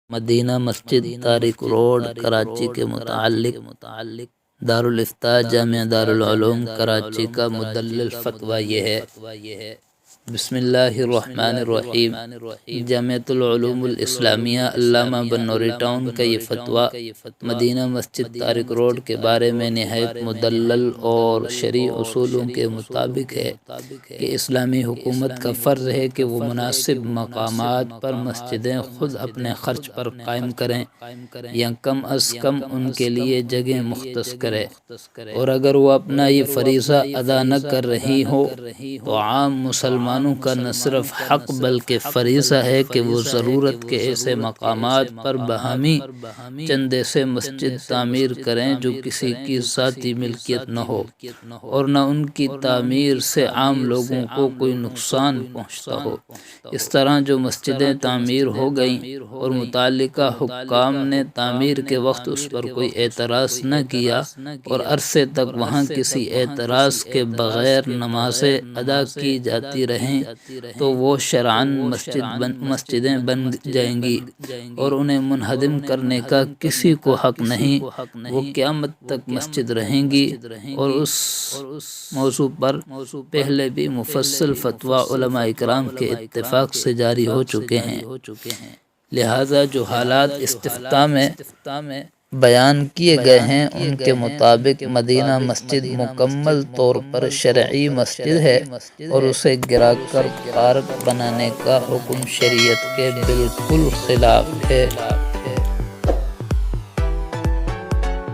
مدینہ مسجد Tariq road Karachi کے متعلق دارالافتاء جامعہ دارالعلوم کراچی کا مدلل فتویٰ یہ ہے۔ بسم اللہ الرحمن الرحیم۔ جامعۃ العلوم الاسلامیہ علامہ بنوری ٹاؤن کا یہ فتویٰ مدینہ مسجد طارق روڈ کے بارے میں نہایت مدلل اور شرعی اصولوں کے مطابق ہے کہ اسلامی حکومت کا فرض ہے کہ وہ مناسب مقامات پر مسجدیں خود اپنے خرچ پر قائم کریں یا کم از کم ان کے لیے جگہ مختص کرے، اور اگر وہ اپنا یہ فریضہ ادا نہ کر رہی ہو تو عام مسلمانوں کا نہ صرف حق بلکہ فریضہ ہے کہ وہ ضرورت کے ایسے مقامات پر باہمی چندے سے مسجد تعمیر کریں جو کسی کی ذاتی ملکیت نہ ہو اور نہ ان کی تعمیر سے عام لوگوں کو کوئی نقصان پہنچتا ہو۔ اس طرح جو مسجدیں تعمیر ہو گئیں اور متعلقہ حکام نے تعمیر کے وقت اس پر کوئی اعتراض نہ کیا اور عرصے تک وہاں کسی اعتراض کے بغیر نمازیں ادا کی جاتی رہیں تو وہ شرعاً مسجدیں بن جائیں گی اور انہیں منہدم کرنے کا کسی کو حق نہیں، وہ قیامت تک مسجد رہیں گی۔ اور اس موضوع پر پہلے بھی مفصل فتویٰ علماء کرام کے اتفاق سے جاری ہو چکے ہیں، لہذا جو حالات استفتاء میں بیان کیے گئے ہیں ان کے مطابق مدینہ مسجد مکمل طور پر شرعی مسجد ہے اور اسے گرا کر پارک بنانے کا حکم شریعت کے بالکل خلاف ہے۔